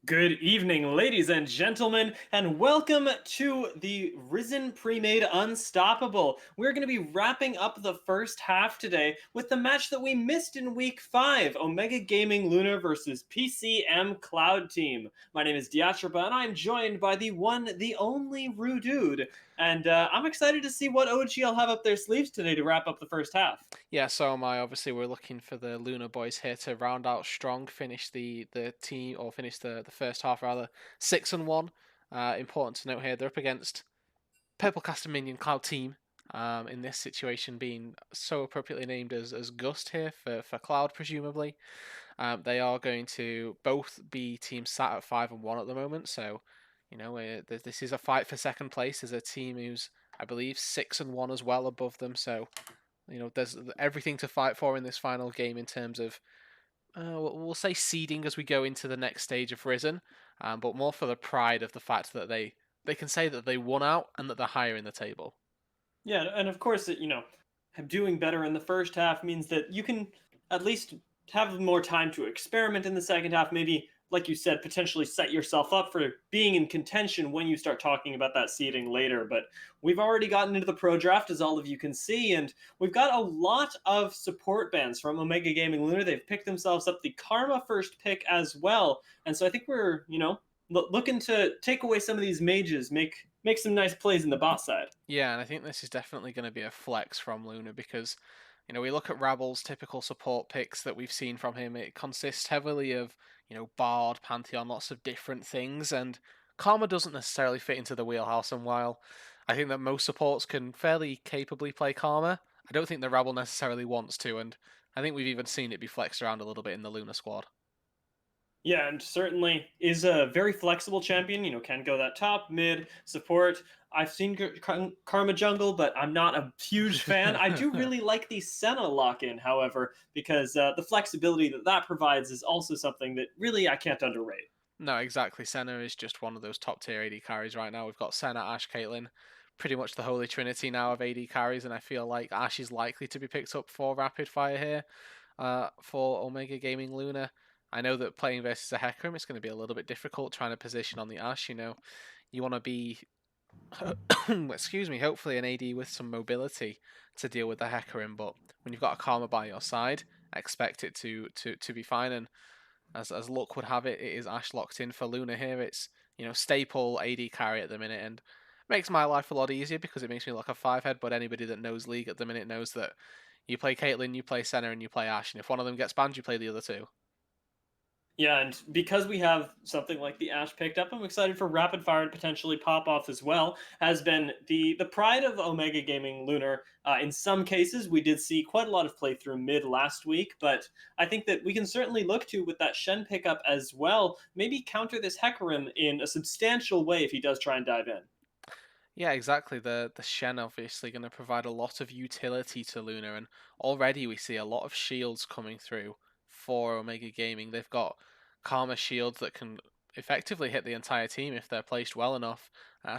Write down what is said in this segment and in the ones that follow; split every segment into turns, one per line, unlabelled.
Good evening, ladies and gentlemen, and welcome to the Risen Pre-Made Unstoppable. We're going to be wrapping up the first half today with the match that we missed in week 5, Omega Gaming Lunar versus PCM Cloud Team. My name is Diatrapa, and I'm joined by the one, the only Rudude, and I'm excited to see what OGL have up their sleeves today to wrap up the first half.
Yeah, so am I. Obviously, we're looking for the Lunar boys here to round out strong, finish the team or finish the first half rather 6-1. Important to note here, they're up against Purple Caster Minion Cloud Team. In this situation, being so appropriately named as Gust here for Cloud, presumably. They are going to both be teams sat at 5-1 at the moment. So, this is a fight for second place. There's a team who's, I believe, 6-1 as well above them. So there's everything to fight for in this final game in terms of, we'll say seeding as we go into the next stage of Risen, but more for the pride of the fact that they can say that they won out and that they're higher in the table.
Yeah, and of course, doing better in the first half means that you can at least have more time to experiment in the second half. Maybe, like you said, potentially set yourself up for being in contention when you start talking about that seeding later. But we've already gotten into the pro draft, as all of you can see, and we've got a lot of support bands from Omega Gaming Lunar. They've picked themselves up the Karma first pick as well, and so I think we're looking to take away some of these mages, make some nice plays in the bot side.
Yeah, and I think this is definitely going to be a flex from Luna because, we look at Rabel's typical support picks that we've seen from him. It consists heavily of, Bard, Pantheon, lots of different things, and Karma doesn't necessarily fit into the wheelhouse. And while I think that most supports can fairly capably play Karma, I don't think the Rabel necessarily wants to, and I think we've even seen it be flexed around a little bit in the Luna squad.
Yeah, and certainly is a very flexible champion. Can go that top, mid, support. I've seen Karma jungle, but I'm not a huge fan. I do really like the Senna lock-in, however, because the flexibility that provides is also something that really I can't underrate.
No, exactly. Senna is just one of those top tier AD carries right now. We've got Senna, Ashe, Caitlyn, pretty much the holy trinity now of AD carries, and I feel like Ashe is likely to be picked up for rapid fire here for Omega Gaming Luna. I know that playing versus a Hecarim is going to be a little bit difficult trying to position on the Ashe. You want to be, excuse me, hopefully an AD with some mobility to deal with the Hecarim, but when you've got a Karma by your side, I expect it to be fine. And as luck would have it, it is Ashe locked in for Luna here. It's staple AD carry at the minute, and makes my life a lot easier because it makes me look a five head. But anybody that knows League at the minute knows that you play Caitlyn, you play Senna, and you play Ashe, and if one of them gets banned, you play the other two.
Yeah, and because we have something like the Ash picked up, I'm excited for Rapid Fire to potentially pop off as well. Has been the pride of Omega Gaming Lunar. In some cases, we did see quite a lot of playthrough mid last week, but I think that we can certainly look to with that Shen pickup as well. Maybe counter this Hecarim in a substantial way if he does try and dive in.
Yeah, exactly. The Shen obviously going to provide a lot of utility to Luna, and already we see a lot of shields coming through for Omega Gaming. They've got Karma shields that can effectively hit the entire team if they're placed well enough.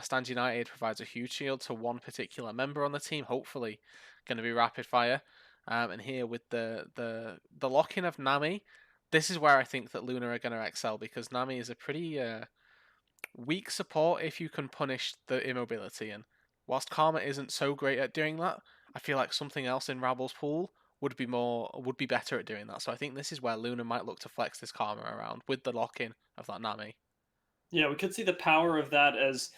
Stand United provides a huge shield to one particular member on the team, hopefully going to be rapid fire. And here with the lock-in of Nami, this is where I think that Luna are going to excel because Nami is a pretty weak support if you can punish the immobility. And whilst Karma isn't so great at doing that, I feel like something else in Rabel's pool would be better at doing that. So I think this is where Luna might look to flex this Karma around with the lock in of that Nami.
Yeah, we could see the power of that as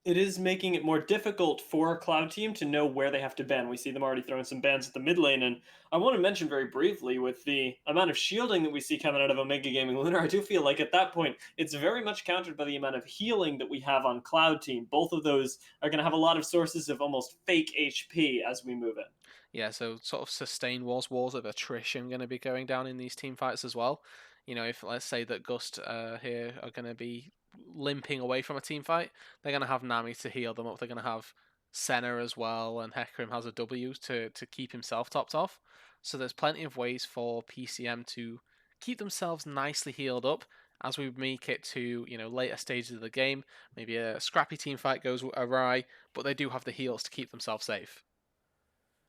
it is making it more difficult for Cloud Team to know where they have to ban. We see them already throwing some bans at the mid lane, and I want to mention very briefly with the amount of shielding that we see coming out of Omega Gaming Lunar, I do feel like at that point it's very much countered by the amount of healing that we have on Cloud Team. Both of those are going to have a lot of sources of almost fake HP as we move in.
Yeah, so sort of sustained wars of attrition going to be going down in these team fights as well. If let's say that Gust here are going to be limping away from a team fight, they're going to have Nami to heal them up. They're going to have Senna as well, and Hecarim has a W to keep himself topped off. So there's plenty of ways for PCM to keep themselves nicely healed up as we make it to later stages of the game. Maybe a scrappy team fight goes awry, but they do have the heals to keep themselves safe.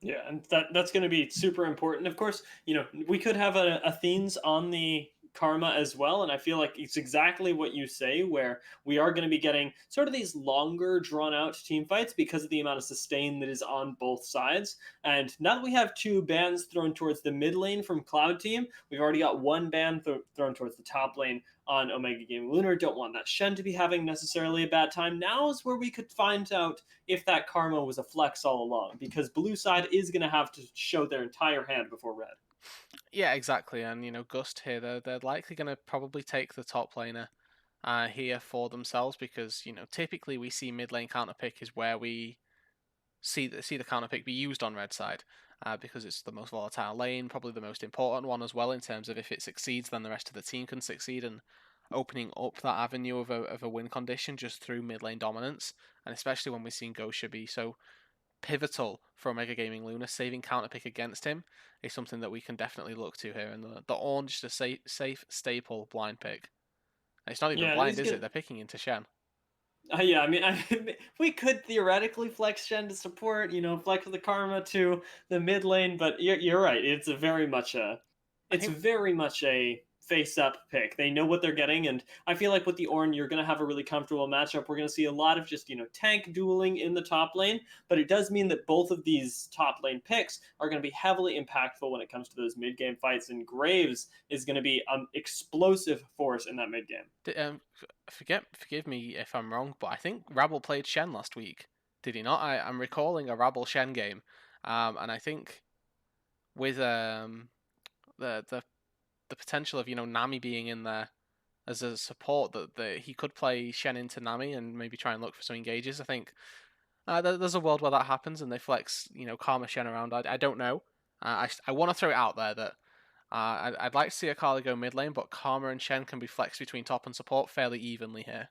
Yeah, and that's going to be super important. Of course, we could have Athene's on the Karma as well, and I feel like it's exactly what you say, where we are going to be getting sort of these longer, drawn out team fights because of the amount of sustain that is on both sides. And now that we have two bans thrown towards the mid lane from Cloud Team, we've already got one ban thrown towards the top lane on Omega Game Lunar. Don't want that Shen to be having necessarily a bad time. Now is where we could find out if that Karma was a flex all along, because blue side is going to have to show their entire hand before red.
Yeah, exactly. And Gust here, they're likely going to probably take the top laner here for themselves because typically we see mid lane counter pick is where we see the counter pick be used on red side. Because it's the most volatile lane, probably the most important one as well in terms of if it succeeds, then the rest of the team can succeed, and opening up that avenue of a win condition just through mid lane dominance, and especially when we've seen Gosha be so pivotal for Omega Gaming Luna, saving counter pick against him is something that we can definitely look to here. And the orange is a safe staple blind pick. And it's not even
Yeah, and
blind,
he's
is
gonna.
it? They're picking into Shen.
Yeah, we could theoretically flex Shen to support, flex the Karma to the mid lane, but you're right.
I
It's
think
very much a face up pick. They know what they're getting, and I feel like with the Ornn, you're gonna have a really comfortable matchup. We're gonna see a lot of just tank dueling in the top lane, but it does mean that both of these top lane picks are gonna be heavily impactful when it comes to those mid game fights. And Graves is gonna be an explosive force in that mid game.
forgive me if I'm wrong, but I think Rabble played Shen last week. Did he not? I'm recalling a Rabble Shen game, and I think with the the the potential of Nami being in there as a support that he could play Shen into Nami and maybe try and look for some engages. I think there's a world where that happens and they flex Karma Shen around. I don't know. I want to throw it out there that I'd like to see Akali go mid lane, but Karma and Shen can be flexed between top and support fairly evenly here.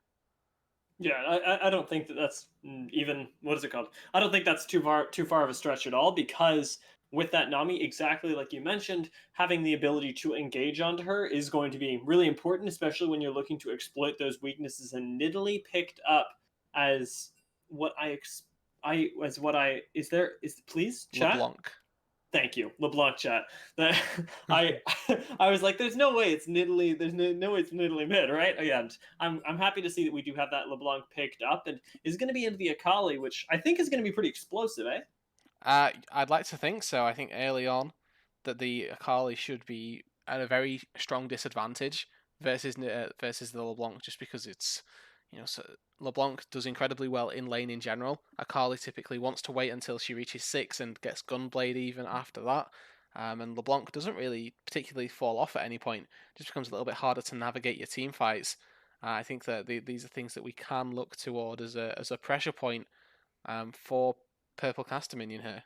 Yeah, I don't think that that's even what is it called? I don't think that's too far of a stretch at all, because with that Nami, exactly like you mentioned, having the ability to engage onto her is going to be really important, especially when you're looking to exploit those weaknesses. And Nidalee picked up as what I ex- I as what I is there is please chat.
LeBlanc.
Thank you, LeBlanc chat. That I I was like, there's no way it's Nidalee. There's no way it's Nidalee mid, right? Yeah, and I'm happy to see that we do have that LeBlanc picked up and is going to be into the Akali, which I think is going to be pretty explosive, eh?
I'd like to think so. I think early on that the Akali should be at a very strong disadvantage versus the LeBlanc, just because it's so LeBlanc does incredibly well in lane in general. Akali typically wants to wait until she reaches 6 and gets Gunblade even after that. And LeBlanc doesn't really particularly fall off at any point. It just becomes a little bit harder to navigate your team fights. I think that these are things that we can look toward as a pressure point for Purple Caster Minion here.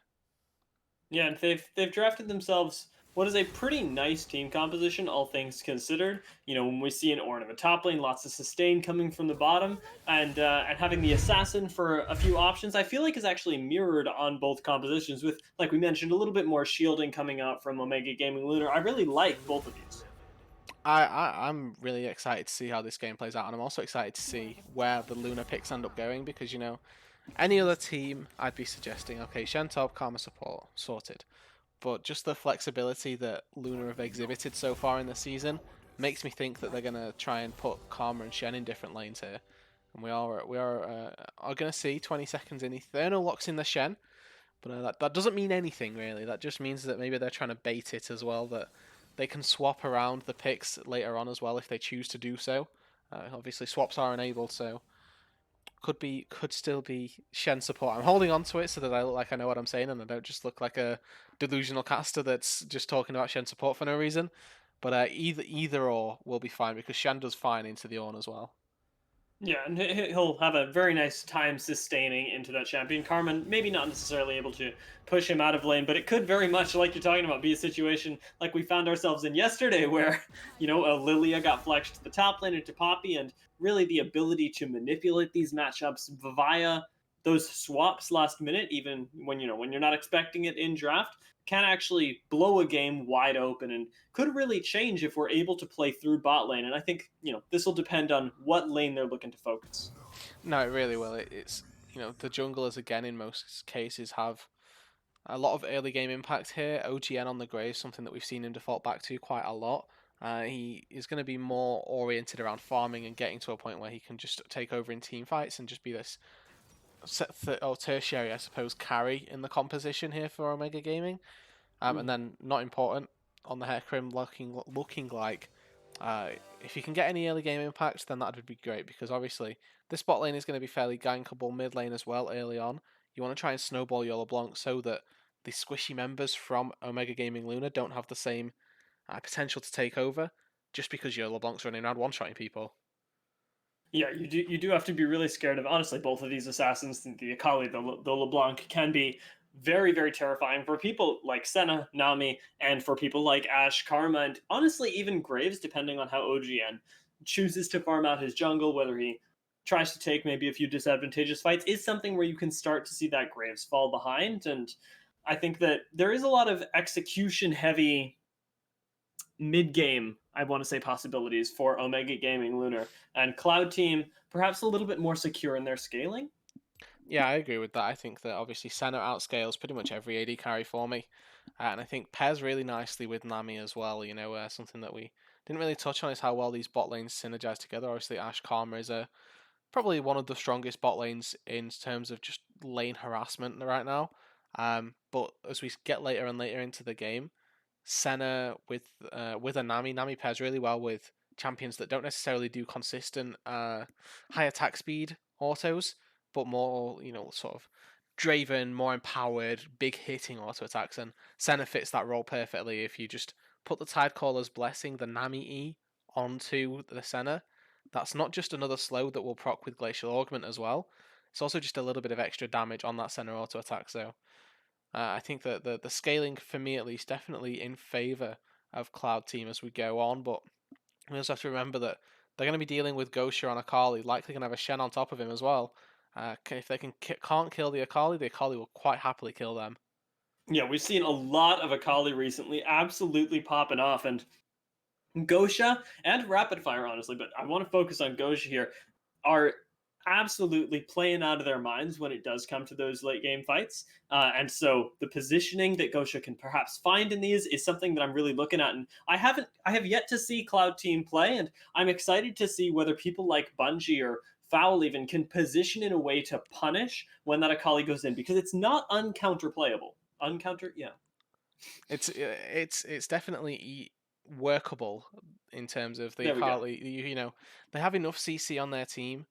Yeah, and they've drafted themselves what is a pretty nice team composition, all things considered. When we see an Ornn in the top lane, lots of sustain coming from the bottom, and having the assassin for a few options, I feel like is actually mirrored on both compositions. With, like we mentioned, a little bit more shielding coming out from Omega Gaming Lunar. I really like both of these.
I'm really excited to see how this game plays out, and I'm also excited to see where the Luna picks end up going because any other team I'd be suggesting, okay, Shen top, Karma support, sorted. But just the flexibility that Luna have exhibited so far in the season makes me think that they're gonna try and put Karma and Shen in different lanes here. And we are gonna see 20 seconds in Eternal locks in the Shen, but that doesn't mean anything really. That just means that maybe they're trying to bait it as well, that they can swap around the picks later on as well if they choose to do so. Obviously swaps are enabled, so could still be Shen support. I'm holding on to it so that I look like I know what I'm saying and I don't just look like a delusional caster that's just talking about Shen support for no reason. But either or will be fine because Shen does fine into the Ornn as well.
Yeah, and he'll have a very nice time sustaining into that champion. Carmen maybe not necessarily able to push him out of lane, but it could very much, like you're talking about, be a situation like we found ourselves in yesterday, where Lilia got flexed to the top lane into Poppy, and really the ability to manipulate these matchups via those swaps last minute, even when you're not expecting it in draft, can actually blow a game wide open and could really change if we're able to play through bot lane. And I think, this will depend on what lane they're looking to focus.
No, it really will. It's the junglers again in most cases have a lot of early game impact here. OGN on the grave, something that we've seen him default back to quite a lot. He is going to be more oriented around farming and getting to a point where he can just take over in team fights and just be this or tertiary, I suppose, carry in the composition here for Omega Gaming. And then not important on the Hecarim looking like if you can get any early game impact, then that would be great, because obviously this bot lane is going to be fairly gankable mid lane as well early on. You want to try and snowball your LeBlanc so that the squishy members from Omega Gaming Lunar don't have the same potential to take over, just because your LeBlanc's running around one-shotting people.
Yeah, you do have to be really scared of, honestly, both of these assassins. The Akali, the LeBlanc, can be very, very terrifying for people like Senna, Nami, and for people like Ashe, Karma, and honestly even Graves, depending on how OGN chooses to farm out his jungle, whether he tries to take maybe a few disadvantageous fights, is something where you can start to see that Graves fall behind. And I think that there is a lot of execution heavy mid game, I want to say, possibilities for Omega Gaming Lunar, and Cloud Team perhaps a little bit more secure in their scaling.
Yeah, I agree with that. I think that obviously Senna outscales pretty much every AD carry for me. And I think pairs really nicely with Nami as well. Something that we didn't really touch on is how well these bot lanes synergize together. Obviously, Ashe Karma is probably one of the strongest bot lanes in terms of just lane harassment right now. But as we get later and later into the game, Senna with a Nami pairs really well with champions that don't necessarily do consistent high attack speed autos, but more, sort of Draven, more empowered, big hitting auto attacks, and Senna fits that role perfectly. If you just put the Tidecaller's Blessing, the Nami E, onto the Senna, that's not just another slow that will proc with Glacial Augment as well. It's also just a little bit of extra damage on that Senna auto attack. So I think that the scaling, for me at least, definitely in favor of Cloud Team as we go on. But we also have to remember that they're going to be dealing with Gosha on Akali, likely going to have a Shen on top of him as well. If they can't kill the Akali will quite happily kill them.
Yeah, we've seen a lot of Akali recently, absolutely popping off, and Gosha and Rapid Fire, honestly, but I want to focus on Gosha here, are absolutely playing out of their minds when it does come to those late game fights. And so the positioning that Gosha can perhaps find in these is something that I'm really looking at. And I have yet to see Cloud Team play, and I'm excited to see whether people like Bungie or Foul even can position in a way to punish when that Akali goes in, because it's not uncounterplayable. Uncounter, yeah.
It's definitely workable in terms of the
There we go.
Akali. They have enough CC on their team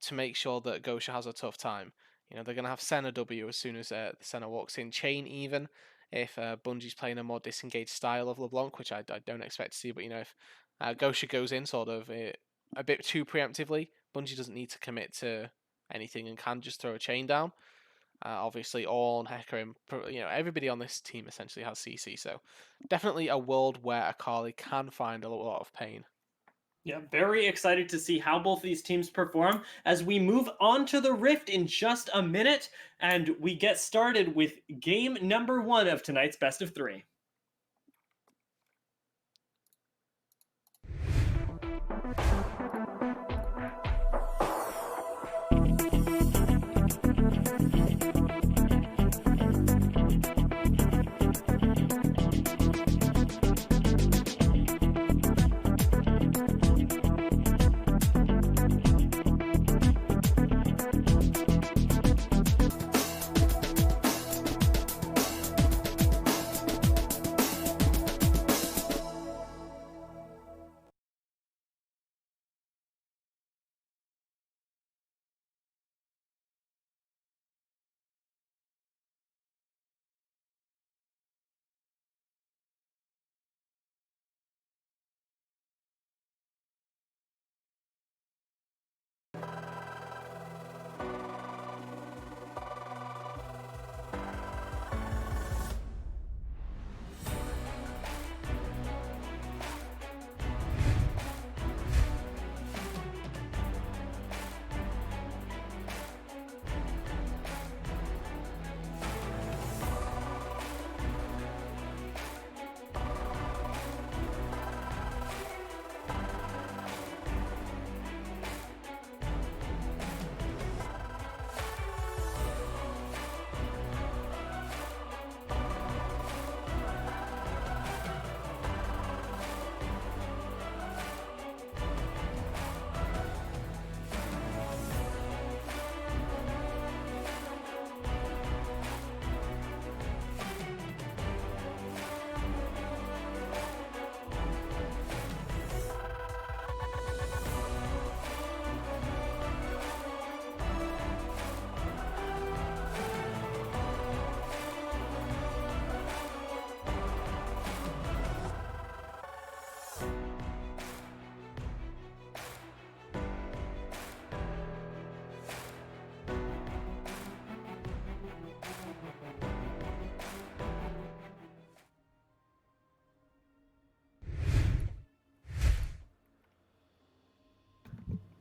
to make sure that Gosha has a tough time. They're going to have Senna W as soon as Senna walks in. Chain even if Bungie's playing a more disengaged style of LeBlanc, which I don't expect to see. But if Gosha goes in sort of a bit too preemptively, Bungie doesn't need to commit to anything and can just throw a chain down. Obviously, Ornn, Hecarim, everybody on this team essentially has CC. So definitely a world where Akali can find a lot of pain.
Yeah, very excited to see how both these teams perform as we move on to the Rift in just a minute, and we get started with game number 1 of tonight's best of 3.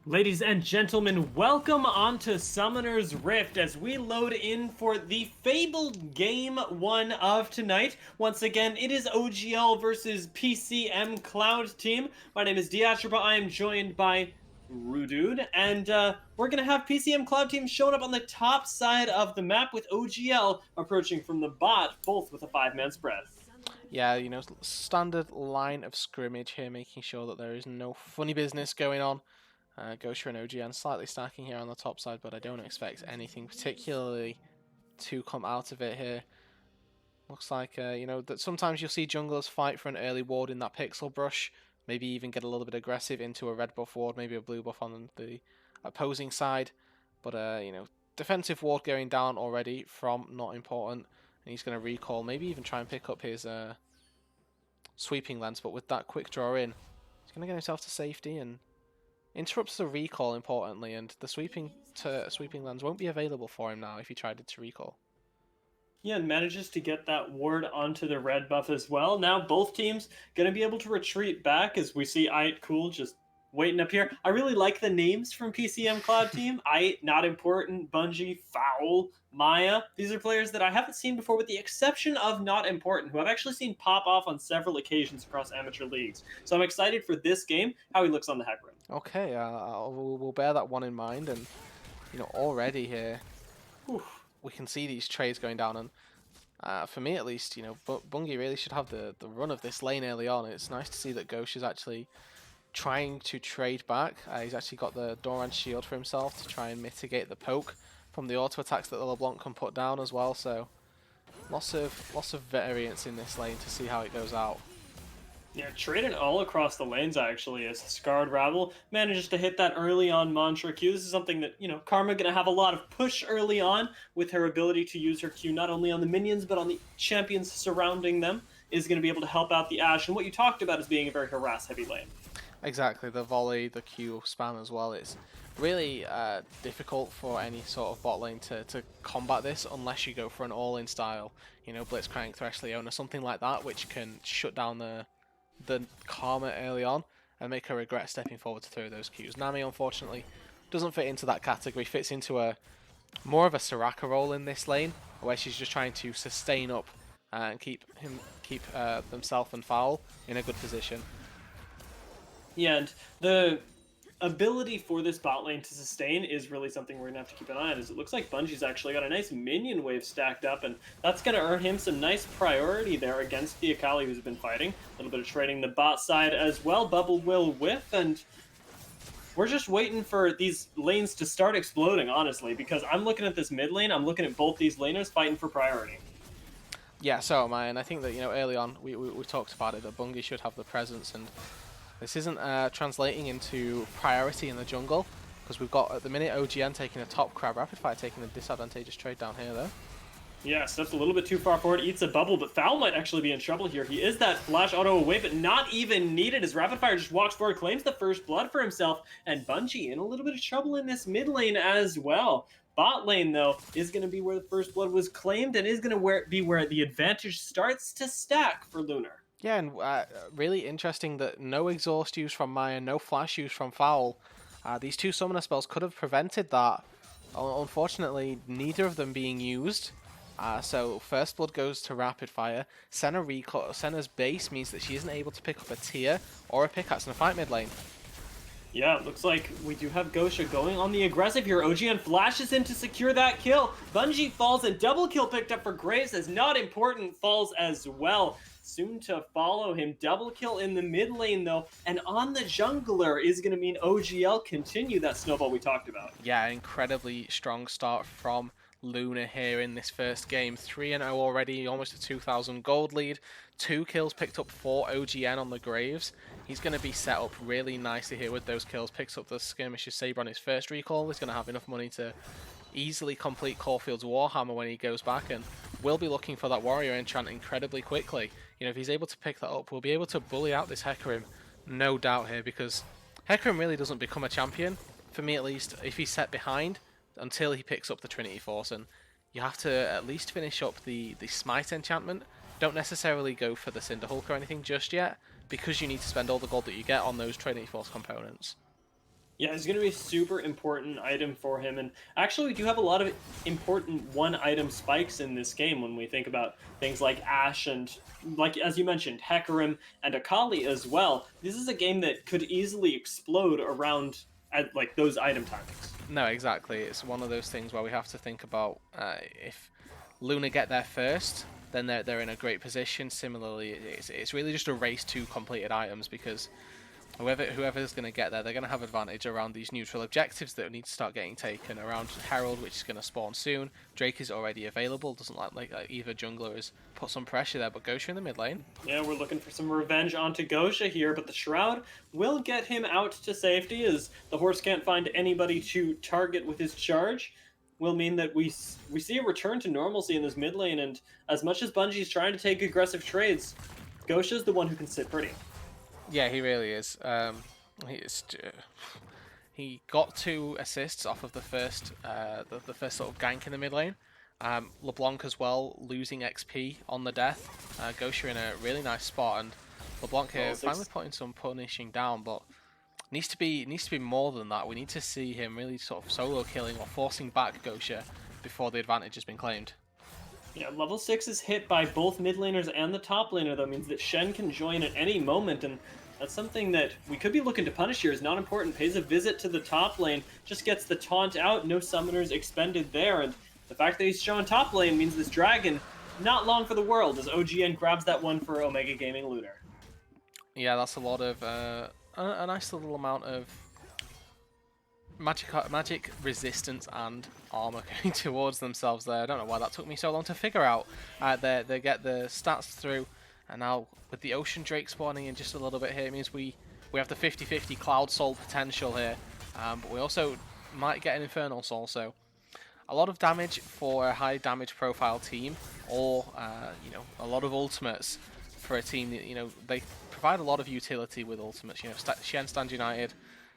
Ladies and gentlemen, welcome onto Summoner's Rift as we load in for the fabled game 1 of tonight. Once again, it is OGL versus PCM Cloud Team. My name is Diatraba. I am joined by Rudude, and we're going to have PCM Cloud Team showing up on the top side of the map with OGL approaching from the bot, both with a 5-man spread.
Yeah, standard line of scrimmage here, making sure that there is no funny business going on. Gosha and OGN slightly stacking here on the top side, but I don't expect anything particularly to come out of it here. Looks like, that sometimes you'll see junglers fight for an early ward in that pixel brush, maybe even get a little bit aggressive into a red buff ward, maybe a blue buff on the opposing side. But, defensive ward going down already from Not Important, and he's going to recall, maybe even try and pick up his sweeping lens, but with that quick draw in, he's going to get himself to safety and interrupts the recall importantly, and the sweeping lens won't be available for him now if he tried to recall.
Yeah, and manages to get that ward onto the red buff as well. Now both teams going to be able to retreat back as we see Ait Cool just waiting up here. I really like the names from PCM Cloud Team. Ait, Not Important, Bungie, Foul, Maya. These are players that I haven't seen before with the exception of Not Important, who I've actually seen pop off on several occasions across amateur leagues. So I'm excited for this game, how he looks on the Hecarim.
Okay, we'll bear that one in mind, and already here we can see these trades going down, and for me at least, Bungie really should have the run of this lane early on. It's nice to see that Ghosh is actually trying to trade back. He's actually got the Doran shield for himself to try and mitigate the poke from the auto attacks that the LeBlanc can put down as well. So lots of variance in this lane to see how it goes out.
Yeah, trading all across the lanes actually as Scarred Rabble manages to hit that early on Mantra Q. This is something that, Karma going to have a lot of push early on with her ability to use her Q not only on the minions but on the champions surrounding them, is going to be able to help out the Ashe. And what you talked about is being a very harass-heavy lane.
Exactly, the volley, the Q spam as well. It's really difficult for any sort of bot lane to combat this unless you go for an all-in style, Blitzcrank, Thresh Leona, something like that, which can shut down the Karma early on and make her regret stepping forward to throw those Qs. Nami, unfortunately, doesn't fit into that category, fits into a more of a Soraka role in this lane, where she's just trying to sustain up and keep themselves and Foul in a good position.
Yeah, and the ability for this bot lane to sustain is really something we're going to have to keep an eye on, as it looks like Bungie's actually got a nice minion wave stacked up, and that's going to earn him some nice priority there against the Akali who's been fighting. A little bit of trading the bot side as well. Bubble will whiff, and we're just waiting for these lanes to start exploding, honestly, because I'm looking at this mid lane, I'm looking at both these laners fighting for priority.
Yeah, so am I, and I think that, early on, we talked about it, that Bungie should have the presence, and this isn't translating into priority in the jungle, because we've got, at the minute, OGN taking a top crab, Rapidfire taking a disadvantageous trade down here, though.
Yeah, steps a little bit too far forward, eats a bubble, but Foul might actually be in trouble here. He is that flash auto away, but not even needed as Rapidfire just walks forward, claims the first blood for himself, and Bungie in a little bit of trouble in this mid lane as well. Bot lane, though, is going to be where the first blood was claimed, and is going to be where the advantage starts to stack for Lunar.
Yeah, and really interesting that no exhaust use from Maya, no flash use from Foul. These two summoner spells could have prevented that. Unfortunately, neither of them being used. So first blood goes to Rapidfire. Senna's base means that she isn't able to pick up a tier or a pickaxe in a fight mid lane.
Yeah, it looks like we do have Gosha going on the aggressive here. OGN flashes in to secure that kill. Bungie falls, and double kill picked up for Graves as Not Important falls as well. Soon to follow him. Double kill in the mid lane, though. And on the jungler is going to mean OGL continue that snowball we talked about.
Yeah, incredibly strong start from Lunar here in this first game. 3-0 already, almost a 2,000 gold lead. 2 kills picked up for OGN on the Graves. He's going to be set up really nicely here with those kills. Picks up the Skirmisher's Saber on his first recall. He's going to have enough money to easily complete Caulfield's Warhammer when he goes back, and will be looking for that Warrior Enchant incredibly quickly. If he's able to pick that up, we'll be able to bully out this Hecarim, no doubt here, because Hecarim really doesn't become a champion, for me at least, if he's set behind until he picks up the Trinity Force, and you have to at least finish up the Smite enchantment. Don't necessarily go for the Cinder Hulk or anything just yet, because you need to spend all the gold that you get on those Trinity Force components.
Yeah, it's going to be a super important item for him. And actually, we do have a lot of important one-item spikes in this game when we think about things like Ashe and, like as you mentioned, Hecarim and Akali as well. This is a game that could easily explode around at like those item timings.
No, exactly. It's one of those things where we have to think about if Lunar get there first, then they're in a great position. Similarly, it's really just a race to completed items because whoever's going to get there, they're going to have advantage around these neutral objectives that need to start getting taken. Around Herald, which is going to spawn soon. Drake is already available. Doesn't like either jungler has put some pressure there, but Gosha in the mid lane.
Yeah, we're looking for some revenge onto Gosha here, but the Shroud will get him out to safety as the horse can't find anybody to target with his charge. Will mean that we see a return to normalcy in this mid lane, and as much as Bungie's trying to take aggressive trades, Gosha's the one who can sit pretty.
Yeah, he really is. He got 2 assists off of the first first sort of gank in the mid lane. LeBlanc as well, losing XP on the death. Gosha in a really nice spot, and LeBlanc here finally putting some punishing down, but needs to be more than that. We need to see him really sort of solo killing or forcing back Gosha before the advantage has been claimed.
Yeah, level 6 is hit by both mid laners and the top laner, though, means that Shen can join at any moment, and that's something that we could be looking to punish here. Is not important. Pays a visit to the top lane, just gets the taunt out, no summoners expended there, and the fact that he's showing top lane means this dragon, not long for the world, as OGN grabs that one for Omega Gaming Lunar.
Yeah, that's a lot of, a nice little amount of magic resistance and armor going towards themselves there. I don't know why that took me so long to figure out. They get the stats through, and now with the Ocean Drake spawning in just a little bit here, it means we have the 50-50 Cloud Soul potential here, but we also might get an Infernal Soul, so a lot of damage for a high damage profile team, or you know, a lot of ultimates for a team that, you know, they provide a lot of utility with ultimates. You know, Shen Stand United,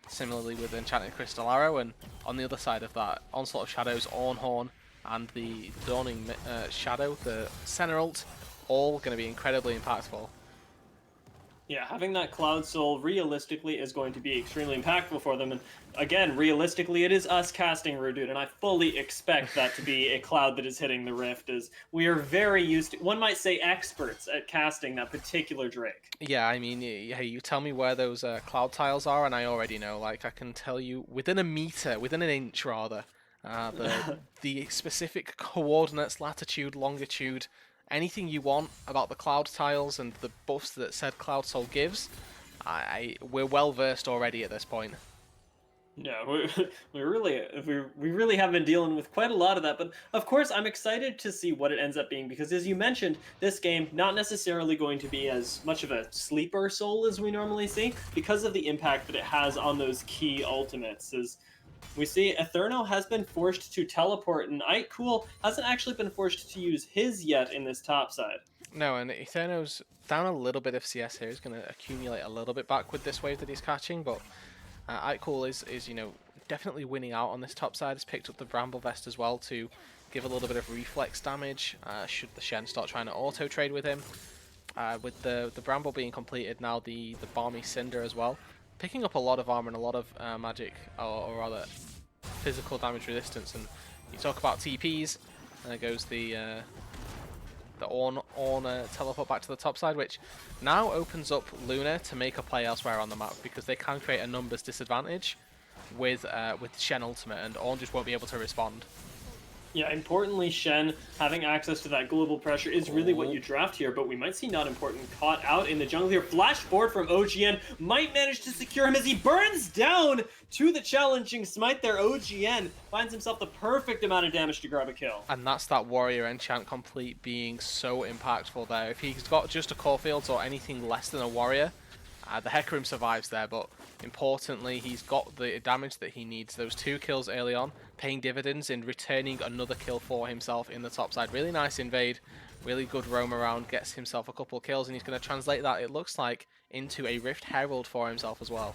similarly with Enchanted Crystal Arrow, and on the other side of that, Onslaught of Shadows, Ornhorn, and the Dawning Shadow, the Senna ult, all going to be incredibly impactful.
Yeah, having that Cloud Soul realistically is going to be extremely impactful for them. And again, realistically, it is us casting Rudude, and I fully expect that to be a cloud that is hitting the Rift, as we are very used to, one might say, experts at casting that particular Drake.
Yeah, I mean, hey, you tell me where those cloud tiles are, and I already know. Like, I can tell you within an inch rather, the specific coordinates, latitude, longitude, anything you want about the cloud tiles and the buffs that said Cloud Soul gives. We're well versed already at this point.
No, we really have been dealing with quite a lot of that, but of course I'm excited to see what it ends up being, because as you mentioned, this game not necessarily going to be as much of a sleeper soul as we normally see, because of the impact that it has on those key ultimates. As we see, Etherno has been forced to teleport, and Cool hasn't actually been forced to use his yet in this top side.
No, and Etherno's down a little bit of CS here. He's going to accumulate a little bit back with this wave that he's catching, but Cool is, you know, definitely winning out on this top side. Has picked up the Bramble Vest as well to give a little bit of reflex damage should the Shen start trying to auto trade with him. With the Bramble being completed now, the Balmy Cinder as well, picking up a lot of armor and a lot of magic, or rather physical damage resistance. And you talk about TPs, and there goes the Ornn teleport back to the top side, which now opens up Lunar to make a play elsewhere on the map, because they can create a numbers disadvantage with Shen ultimate, and Ornn just won't be able to respond.
Yeah, importantly, Shen having access to that global pressure is really what you draft here, but we might see not important caught out in the jungle here. Flash forward from OGN might manage to secure him as he burns down to the challenging smite there. OGN finds himself the perfect amount of damage to grab a kill.
And that's that warrior enchant complete being so impactful there. If he's got just a Caulfield or anything less than a warrior, the Hecarim survives there, but importantly, he's got the damage that he needs. Those 2 kills early on, paying dividends in returning another kill for himself in the top side. Really nice invade, really good roam around, gets himself a couple kills, and he's going to translate that, it looks like, into a Rift Herald for himself as well.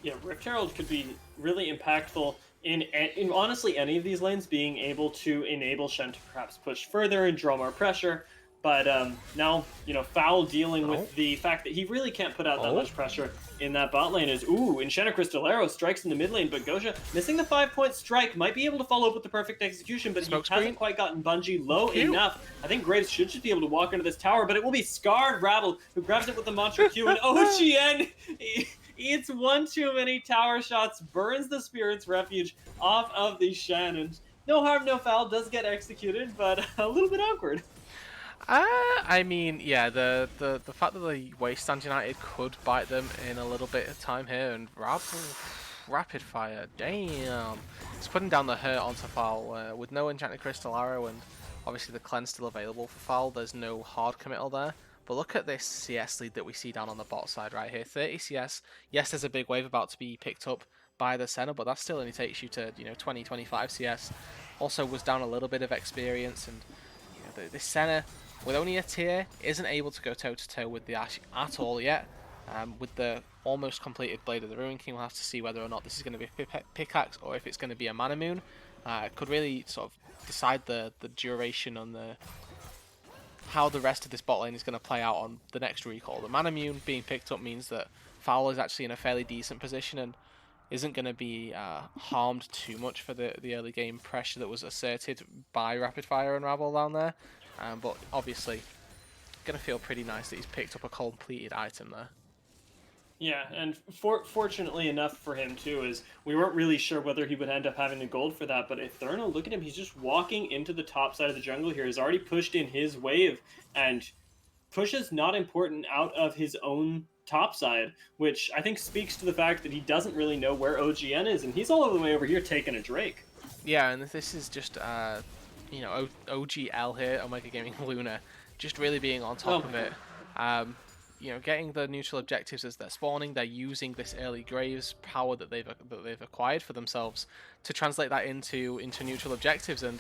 Yeah, Rift Herald could be really impactful in honestly any of these lanes, being able to enable Shen to perhaps push further and draw more pressure. But now, Foul dealing
Oh,
with the fact that he really can't put out that
oh,
much pressure in that bot lane is, Enchanted Crystallero strikes in the mid lane, but Gosha missing the 5-point strike, might be able to follow up with the perfect execution, but he
smoke
hasn't
screen.
quite gotten Bungie low
Cute.
enough. I think Graves should just be able to walk into this tower, but it will be Scarred Rabble who grabs it with the Mantra Q, and OGN eats one too many tower shots, burns the Spirit's Refuge off of the Shen, and no harm, no foul does get executed, but a little bit awkward.
I mean, yeah, the fact that the Wasteland United could bite them in a little bit of time here, and rapid fire, damn, it's putting down the hurt onto Foul with no Enchanted Crystal Arrow, and obviously the cleanse still available for Foul. There's no hard committal there. But look at this CS lead that we see down on the bot side right here. 30 CS. Yes, there's a big wave about to be picked up by the Senna, but that still only takes you to 20, 25 CS. Also was down a little bit of experience, and this Senna with only a tier isn't able to go toe to toe with the Ashe at all yet. With the almost completed Blade of the Ruin King, we'll have to see whether or not this is going to be a pickaxe or if it's going to be a Mana Moon. It could really sort of decide the duration on how the rest of this bot lane is going to play out on the next recall. The Mana Moon being picked up means that Foul is actually in a fairly decent position and isn't going to be harmed too much for the early game pressure that was asserted by Rapid Fire and Rabble down there. But obviously, going to feel pretty nice that he's picked up a completed item there.
Yeah, and fortunately enough for him too, is we weren't really sure whether he would end up having the gold for that, but Etherno, look at him, he's just walking into the top side of the jungle here. He's already pushed in his wave, and pushes not important out of his own top side, which I think speaks to the fact that he doesn't really know where OGN is, and he's all the way over here taking a Drake.
Yeah, and this is just, OGL here, Omega Gaming Lunar, just really being on top of it. Getting the neutral objectives as they're spawning, they're using this early Graves power that they've acquired for themselves to translate that into neutral objectives. And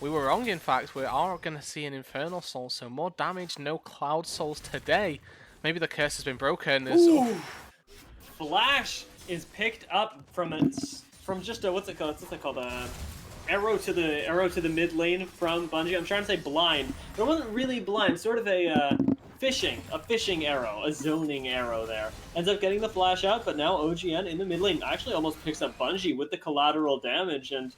we were wrong, in fact. We are going to see an Infernal Soul, so more damage, no Cloud Souls today. Maybe the curse has been broken.
Flash is picked up from just a, what's it called? Arrow to the mid lane from Bungie. I'm trying to say blind, but it wasn't really blind. Sort of a fishing arrow, a zoning arrow there. Ends up getting the flash out, but now OGN in the mid lane actually almost picks up Bungie with the collateral damage, and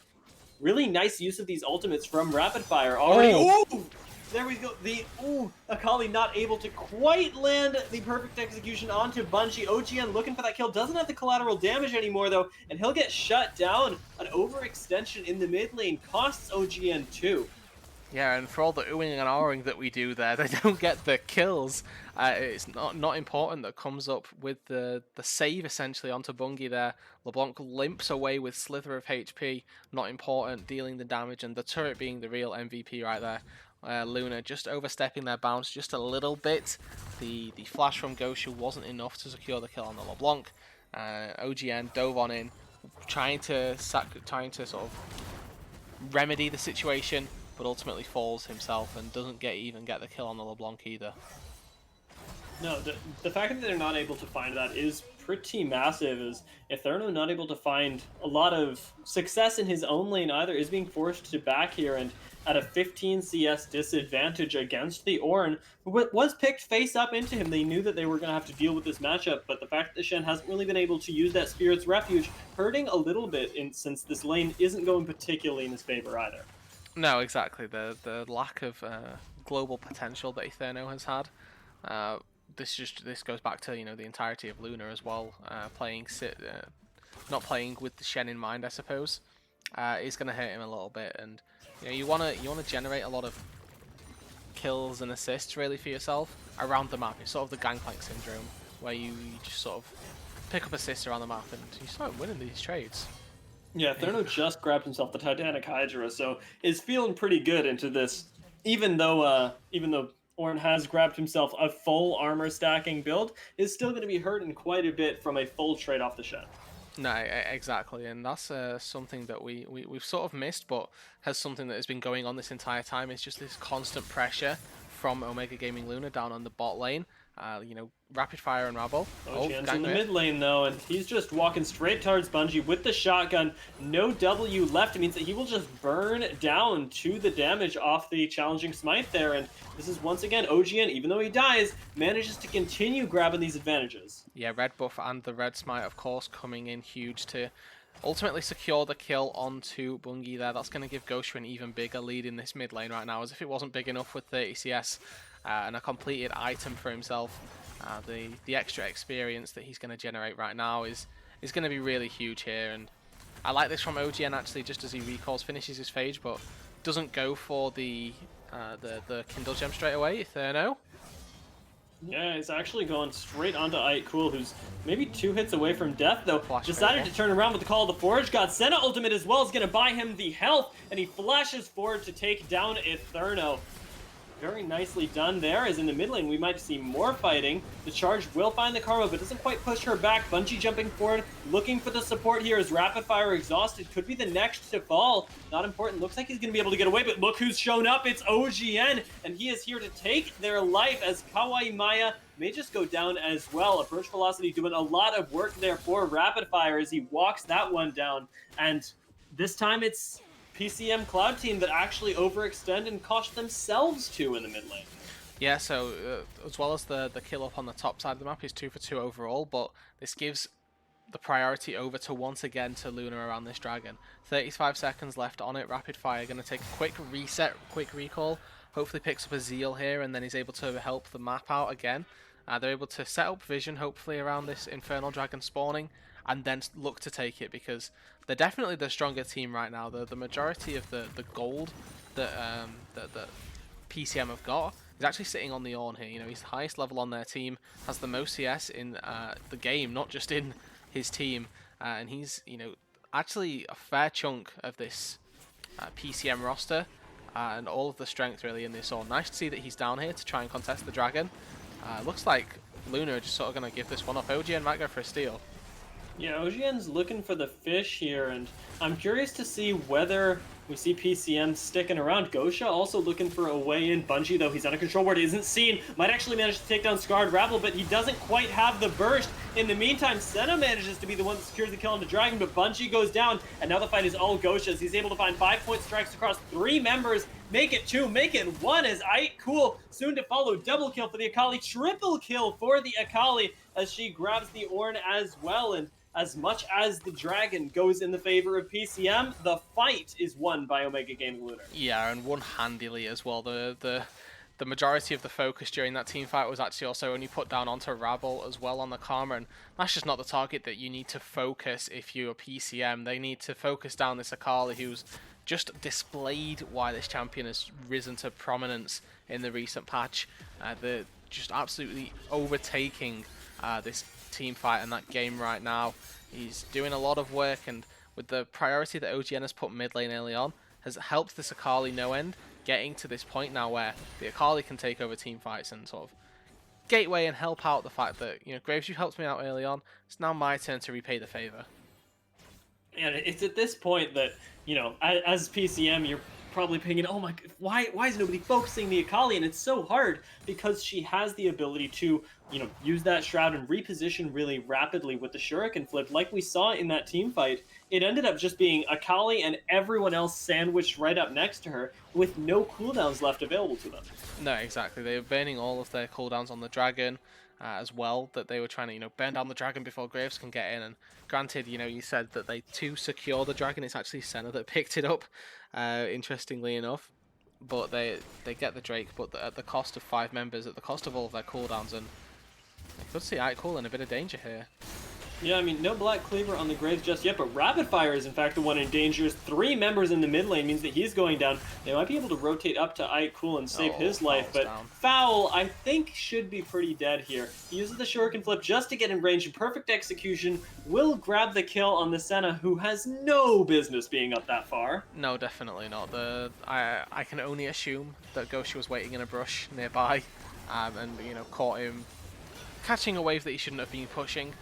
really nice use of these ultimates from Rapid Fire already. Ooh! There we go. Akali not able to quite land the perfect execution onto Bungie. OGN looking for that kill. Doesn't have the collateral damage anymore, though, and he'll get shut down. An overextension in the mid lane costs OGN 2.
Yeah, and for all the oohing and ahhing that we do there, they don't get the kills. It's not important that comes up with the save essentially onto Bungie there. LeBlanc limps away with slither of HP, not important, dealing the damage, and the turret being the real MVP right there. Lunar just overstepping their bounds just a little bit. The flash from Gosha wasn't enough to secure the kill on the LeBlanc. OGN dove on in, trying to sort of remedy the situation, but ultimately falls himself and doesn't even get the kill on the LeBlanc either.
No, the fact that they're not able to find that is pretty massive, as if they're not able to find a lot of success in his own lane either, is being forced to back here, and at a 15 CS disadvantage against the Ornn, who was picked face up into him. They knew that they were going to have to deal with this matchup, but the fact that the Shen hasn't really been able to use that Spirit's Refuge, hurting a little bit since this lane isn't going particularly in his favor either.
No, exactly. The lack of global potential that Etherno has had. This goes back to the entirety of Lunar as well. Not playing with the Shen in mind, I suppose, is going to hurt him a little bit. And you want to generate a lot of kills and assists really for yourself around the map. It's sort of the Gangplank syndrome, where you just sort of pick up assists around the map and you start winning these trades.
Yeah, Therno just grabbed himself the Titanic Hydra, so is feeling pretty good into this. Even though Ornn has grabbed himself a full armor stacking build, is still going to be hurting quite a bit from a full trade off the Shen.
No, exactly, and that's something that we've sort of missed, but has something that has been going on this entire time. It's just this constant pressure from Omega Gaming Lunar down on the bot lane. You know, Rapid Fire and Rabble.
Ocean's in the mid lane though, and he's just walking straight towards Bungie with the shotgun. No W left. It means that he will just burn down to the damage off the challenging smite there. And this is once again OGN, even though he dies, manages to continue grabbing these advantages.
Yeah, red buff and the red smite, of course, coming in huge to ultimately secure the kill onto Bungie there. That's going to give Goshu an even bigger lead in this mid lane right now, as if it wasn't big enough with 30 CS and a completed item for himself. The extra experience that he's going to generate right now is going to be really huge here, and I like this from OGN actually, just as he recalls, finishes his phage, but doesn't go for the Kindle Gem straight away, Etherno.
Yeah, he's actually going straight onto Ike Cool, who's maybe 2 hits away from death, though.
Flash
Decided
fatal.
to turn around with the Call of the Forge. Got Senna ultimate as well, is going to buy him the health, and he flashes forward to take down Etherno. Very nicely done there, as in the mid lane we might see more fighting. The charge will find the Karma, but doesn't quite push her back. Bungie jumping forward, looking for the support here as Rapid Fire exhausted. Could be the next to fall. Not important. Looks like he's going to be able to get away, but look who's shown up. It's OGN, and he is here to take their life as Kawaii Maya may just go down as well. A Burst Velocity doing a lot of work there for Rapid Fire as he walks that one down. And this time it's PCM Cloud Team that actually overextend and cost themselves 2 in the mid lane.
Yeah, so as well as the kill up on the top side of the map is 2 for 2 overall, but this gives the priority over to once again to Lunar around this dragon. 35 seconds left on it. Rapid Fire going to take a quick reset, quick recall. Hopefully picks up a Zeal here, and then he's able to help the map out again. They're able to set up vision hopefully around this Infernal Dragon spawning, and then look to take it, because they're definitely the stronger team right now. The majority of the gold that PCM have got is actually sitting on the Ornn here. You know, he's the highest level on their team, has the most CS in the game, not just in his team, and he's, you know, actually a fair chunk of this PCM roster and all of the strength really in this Ornn. Nice to see that he's down here to try and contest the dragon. Looks like Lunar are just sort of going to give this one up. OGN might go for a steal.
Yeah, OGN's looking for the fish here, and I'm curious to see whether we see PCM sticking around. Gosha also looking for a way in. Bungie, though, he's on a control board, isn't seen. Might actually manage to take down Scarred Rabble, but he doesn't quite have the burst. In the meantime, Senna manages to be the one that secures the kill on the Dragon, but Bungie goes down, and now the fight is all Gosha's. He's able to find 5-point strikes across 3 members, make it 2, make it 1 as Ike Cool soon to follow. Double kill for the Akali, triple kill for the Akali as she grabs the Ornn as well. And as much as the Dragon goes in the favor of PCM, the fight is won by Omega Gaming Lunar.
Yeah, and won handily as well. The majority of the focus during that team fight was actually also only put down onto Rabble as well on the Karma, and that's just not the target that you need to focus if you're a PCM. They need to focus down this Akali, who's just displayed why this champion has risen to prominence in the recent patch. They're just absolutely overtaking this team fight and that game right now. He's doing a lot of work, and with the priority that OGN has put mid lane early on, has helped this Akali no end, getting to this point now where the Akali can take over team fights and sort of gateway and help out the fact that, you know, Graves, you helped me out early on, it's now my turn to repay the favor.
And it's at this point that, you know, as PCM, you're probably thinking, oh my, why is nobody focusing the Akali? And it's so hard because she has the ability to, you know, use that shroud and reposition really rapidly with the shuriken flip. Like we saw in that team fight, it ended up just being Akali and everyone else sandwiched right up next to her with no cooldowns left available to them.
No, exactly. They were burning all of their cooldowns on the dragon as well, that they were trying to, you know, burn down the dragon before Graves can get in. And granted, you know, you said that they to secure the dragon, it's actually Senna that picked it up, interestingly enough. But they get the Drake, but at the cost of 5 members, at the cost of all of their cooldowns, and I could see Ike Cool in a bit of danger here.
Yeah, I mean, no Black Cleaver on the Graves just yet, but Rapid Fire is in fact the one in danger. 3 members in the mid lane means that he's going down. They might be able to rotate up to Ike Cool and save his life, but
down.
Foul, I think, should be pretty dead here. He uses the Shuriken Flip just to get in range. Perfect execution will grab the kill on the Senna, who has no business being up that far.
No, definitely not. I can only assume that Goshu was waiting in a brush nearby, and, you know, caught him catching a wave that he shouldn't have been pushing.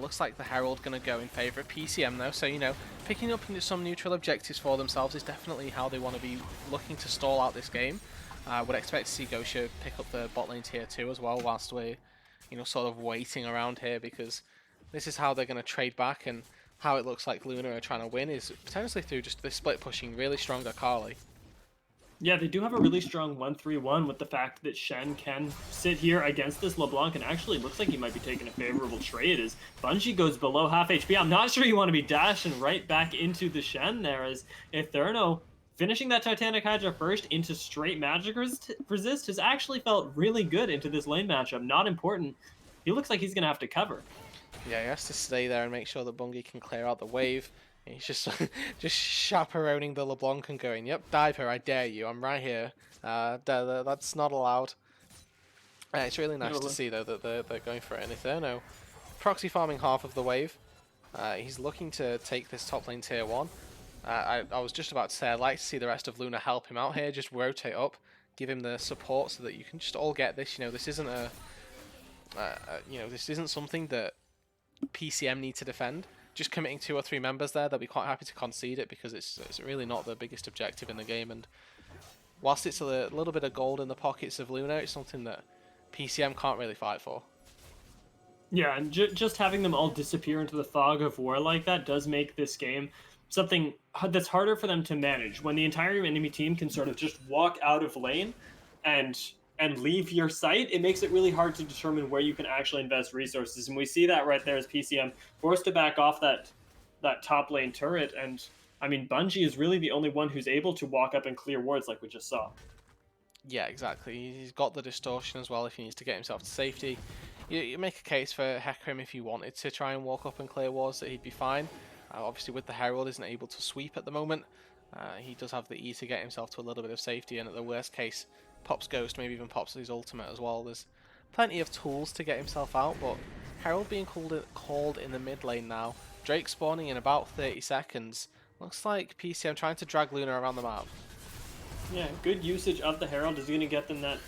Looks like the Herald going to go in favour of PCM though, so, you know, picking up some neutral objectives for themselves is definitely how they want to be looking to stall out this game. I would expect to see Gosha pick up the bot lane tier 2 as well, whilst we're, sort of waiting around here, because this is how they're going to trade back, and how it looks like Lunar are trying to win is potentially through just this split pushing really strong Akali.
Yeah, they do have a really strong 1-3-1 with the fact that Shen can sit here against this LeBlanc, and actually looks like he might be taking a favorable trade as Bungie goes below half HP. I'm not sure you want to be dashing right back into the Shen there, as Eterno finishing that Titanic Hydra first into straight magic resist has actually felt really good into this lane matchup. Not important. He looks like he's going to have to cover.
Yeah, he has to stay there and make sure that Bungie can clear out the wave. He's just just chaperoning the LeBlanc and going, "Yep, dive her, I dare you. I'm right here." That's not allowed. It's really nice to see though that they're going for it. And Eterno proxy farming half of the wave. He's looking to take this top lane tier 1. I was just about to say I'd like to see the rest of Lunar help him out here. Just rotate up, give him the support so that you can just all get this. This isn't this isn't something that PCM need to defend. Just committing 2 or 3 members there, they'll be quite happy to concede it, because it's really not the biggest objective in the game. And whilst it's a little bit of gold in the pockets of Lunar, it's something that PCM can't really fight for.
Yeah, and just having them all disappear into the fog of war like that does make this game something that's harder for them to manage. When the entire enemy team can sort of just walk out of lane and leave your site, it makes it really hard to determine where you can actually invest resources. And we see that right there as PCM forced to back off that top lane turret. And I mean, Bungie is really the only one who's able to walk up and clear wards like we just saw.
Yeah, exactly. He's got the distortion as well if he needs to get himself to safety. You make a case for Hecarim if you wanted to try and walk up and clear wards, that he'd be fine. Obviously with the Herald isn't able to sweep at the moment. He does have the E to get himself to a little bit of safety, and at the worst case pops Ghost, maybe even pops his ultimate as well. There's plenty of tools to get himself out, but Herald being called in the mid lane now. Drake spawning in about 30 seconds. Looks like PCM trying to drag Lunar around the map.
Yeah, good usage of the Herald is going to get them that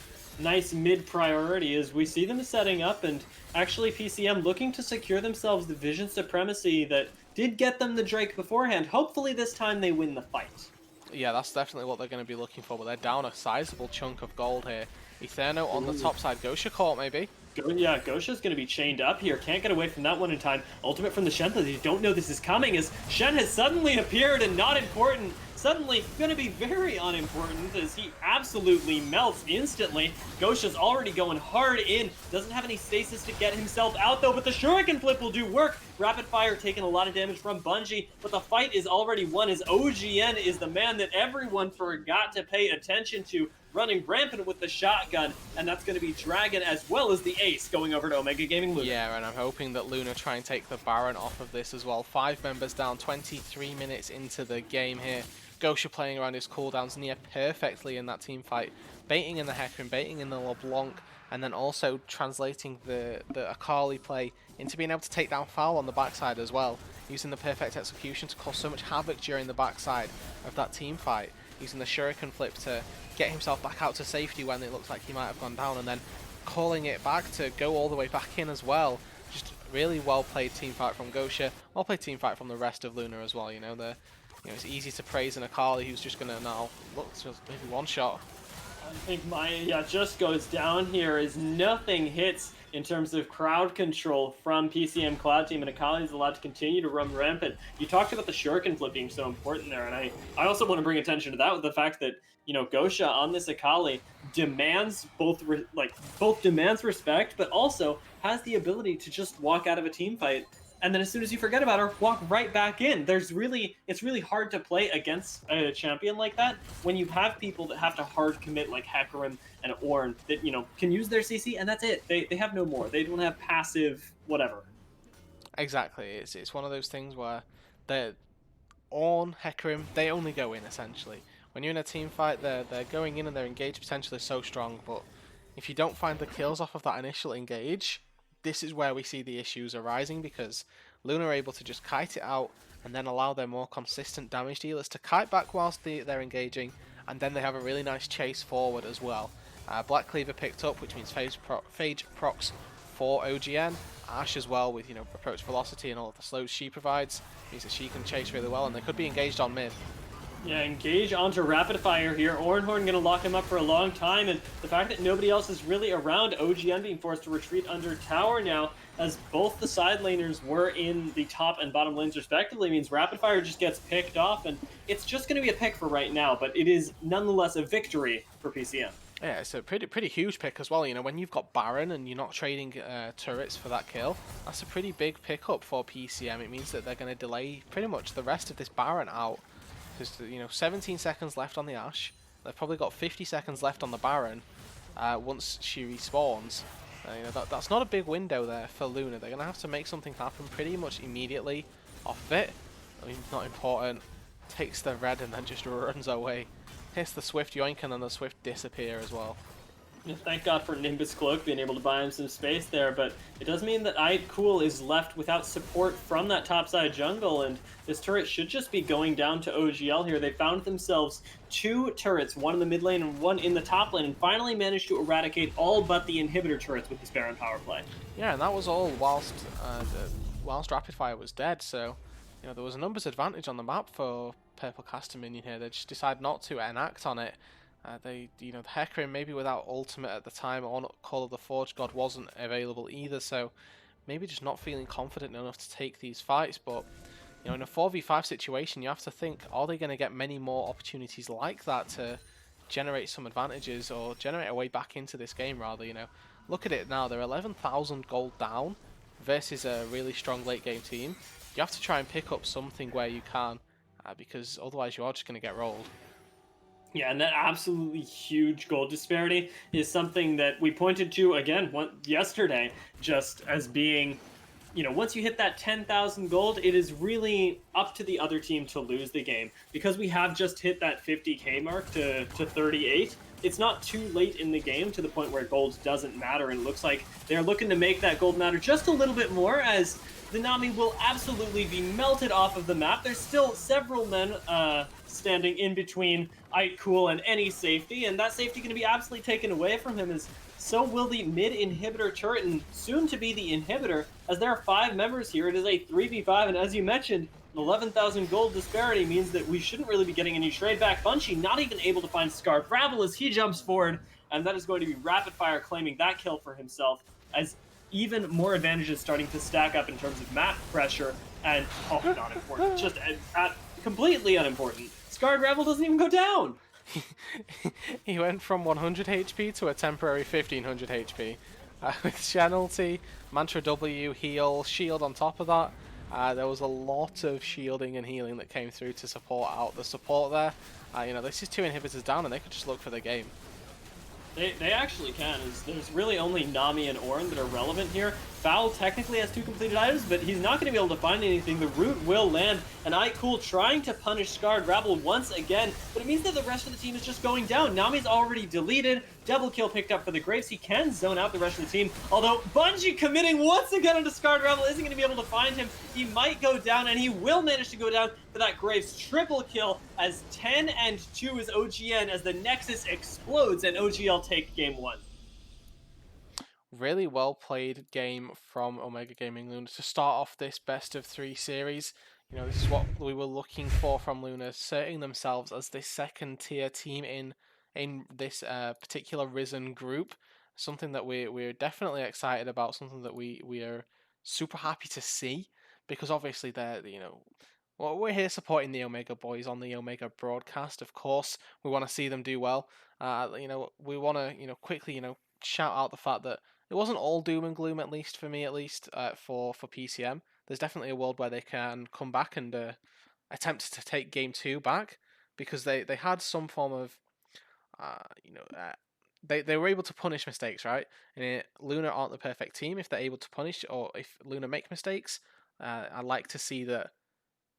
nice mid priority as we see them setting up, and actually PCM looking to secure themselves the vision supremacy that did get them the Drake beforehand. Hopefully this time they win the fight.
Yeah, that's definitely what they're going to be looking for, but they're down a sizable chunk of gold here. Eterno on the top side. Gosha caught, maybe.
Yeah, Gosha's going to be chained up here. Can't get away from that one in time. Ultimate from the Shen, but you don't know this is coming as Shen has suddenly appeared, and not important. Suddenly going to be very unimportant as he absolutely melts instantly. Gosha's already going hard in. Doesn't have any stasis to get himself out though, but the Shuriken Flip will do work. Rapid Fire taking a lot of damage from Bungie, but the fight is already won as OGN is the man that everyone forgot to pay attention to, running rampant with the shotgun, and that's going to be Dragon as well as the Ace going over to Omega Gaming Lunar.
Yeah, and I'm hoping that Lunar try and take the Baron off of this as well. 5 members down, 23 minutes into the game here. Gosha playing around his cooldowns near perfectly in that team fight, baiting in the Hecarim, baiting in the LeBlanc, and then also translating the Akali play into being able to take down Foul on the backside as well, using the perfect execution to cause so much havoc during the backside of that team fight, using the Shuriken Flip to get himself back out to safety when it looks like he might have gone down, and then calling it back to go all the way back in as well. Just really well played team fight from Gosha, well played team fight from the rest of Lunar as well. It's easy to praise an Akali who's just gonna now look just maybe one shot.
I think Maya just goes down here as nothing hits in terms of crowd control from PCM Cloud Team, and Akali is allowed to continue to run rampant. You talked about the Shuriken Flip being so important there, and I also want to bring attention to that with the fact that Gosha on this Akali demands both demands respect, but also has the ability to just walk out of a team fight, and then as soon as you forget about her, walk right back in. It's really hard to play against a champion like that when you have people that have to hard commit like Hecarim and Ornn that can use their CC, and that's it. They have no more. They don't have passive whatever.
Exactly. It's one of those things where they're Ornn, Hecarim, they only go in essentially. When you're in a team fight, they're going in and their engage potential is so strong, but if you don't find the kills off of that initial engage, this is where we see the issues arising, because Lunar are able to just kite it out and then allow their more consistent damage dealers to kite back whilst they're engaging, and then they have a really nice chase forward as well. Black Cleaver picked up, which means Phage procs for OGN. Ashe as well with approach velocity and all of the slows she provides, means that she can chase really well, and they could be engaged on mid.
Yeah, engage onto rapid fire here. Orenhorn gonna lock him up for a long time, and the fact that nobody else is really around, OGN being forced to retreat under tower now, as both the side laners were in the top and bottom lanes respectively, means rapid fire just gets picked off, and it's just gonna be a pick for right now, but it is nonetheless a victory for PCM.
Yeah, it's a pretty huge pick as well. You know, when you've got Baron and you're not trading turrets for that kill, that's a pretty big pickup for PCM. It means that they're going to delay pretty much the rest of this Baron out. Because, you know, 17 seconds left on the Ashe. They've probably got 50 seconds left on the Baron once she respawns. You know, that's not a big window there for Lunar. They're going to have to make something happen pretty much immediately off of it. I mean, not important. Takes the red and then just runs away. Hits the Swift yoink and then the Swift disappear as well.
Yeah, thank God for Nimbus Cloak being able to buy him some space there, but it does mean that Cool is left without support from that topside jungle, and this turret should just be going down to OGL here. They found themselves 2 turrets, one in the mid lane and one in the top lane, and finally managed to eradicate all but the inhibitor turrets with this Baron power play.
Yeah, and that was all whilst Rapid Fire was dead, so you know there was a numbers advantage on the map for Purple Caster Minion here. They just decided not to enact on it. You know, the Hecarim maybe without ultimate at the time on Call of the Forge God wasn't available either, so maybe just not feeling confident enough to take these fights. But you know, in a 4v5 situation, you have to think: are they going to get many more opportunities like that to generate some advantages or generate a way back into this game? Rather, you know, look at it now. They're 11,000 gold down versus a really strong late game team. You have to try and pick up something where you can, because otherwise you are just going to get rolled.
Yeah, and that absolutely huge gold disparity is something that we pointed to again yesterday, just as being, you know, once you hit that 10,000 gold, it is really up to the other team to lose the game. Because we have just hit that 50k mark to 38, it's not too late in the game to the point where gold doesn't matter, and it looks like they're looking to make that gold matter just a little bit more, as the Nami will absolutely be melted off of the map. There's still several men standing in between Cool and any safety, and that safety going to be absolutely taken away from him, as so will the mid inhibitor turret, and soon to be the inhibitor, as there are 5 members here. It is a 3v5, and as you mentioned, an 11,000 gold disparity means that we shouldn't really be getting any trade back. Bungie not even able to find Scarred Gravel as he jumps forward, and that is going to be Rapid Fire claiming that kill for himself, as even more advantages starting to stack up in terms of map pressure, and not important, just completely unimportant. Scarred Gravel doesn't even go down.
He went from 100 HP to a temporary 1500 HP. With Shenalty, Mantra W, heal, shield on top of that. There was a lot of shielding and healing that came through to support out the support there. You know, this is 2 inhibitors down and they could just look for the game.
They actually can. There's really only Nami and Ornn that are relevant here. Foul technically has 2 completed items, but he's not going to be able to find anything. The root will land, and Cool trying to punish Scarred Rabble once again, but it means that the rest of the team is just going down. Nami's already deleted. Double kill picked up for the Graves. He can zone out the rest of the team, although Bungie committing once again into Scarred Rabble isn't going to be able to find him. He might go down, and he will manage to go down for that Graves triple kill, as 10-2 is OGN, as the Nexus explodes and OGL take game 1.
Really well played game from Omega Gaming Lunar to start off this best of 3 series. You know, this is what we were looking for from Lunar, asserting themselves as this second tier team in this particular Risen group. Something that we're definitely excited about, something that we are super happy to see, because obviously they're, you know, well, we're here supporting the Omega boys on the Omega broadcast. Of course, we want to see them do well. You know, we want to, you know, quickly, you know, shout out the fact that it wasn't all doom and gloom, at least for me, for PCM. There's definitely a world where they can come back and attempt to take game 2 back, because they had some form of, you know, they were able to punish mistakes, right? And Lunar aren't the perfect team if they're able to punish, or if Lunar make mistakes. I like to see that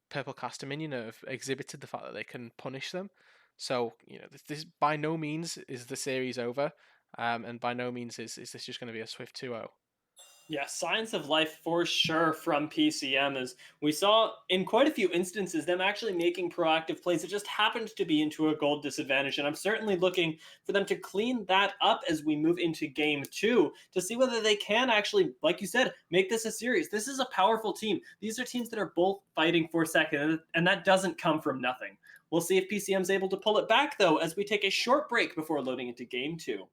Purple Caster Minion have exhibited the fact that they can punish them. So, you know, this by no means is the series over, and by no means is this just going to be a swift 2-0.
Yeah, signs of life for sure from PCM, as we saw in quite a few instances them actually making proactive plays. It just happened to be into a gold disadvantage, and I'm certainly looking for them to clean that up as we move into game two to see whether they can actually, like you said, make this a series. This is a powerful team. These are teams that are both fighting for second, and that doesn't come from nothing. We'll see if PCM's able to pull it back though as we take a short break before loading into game two.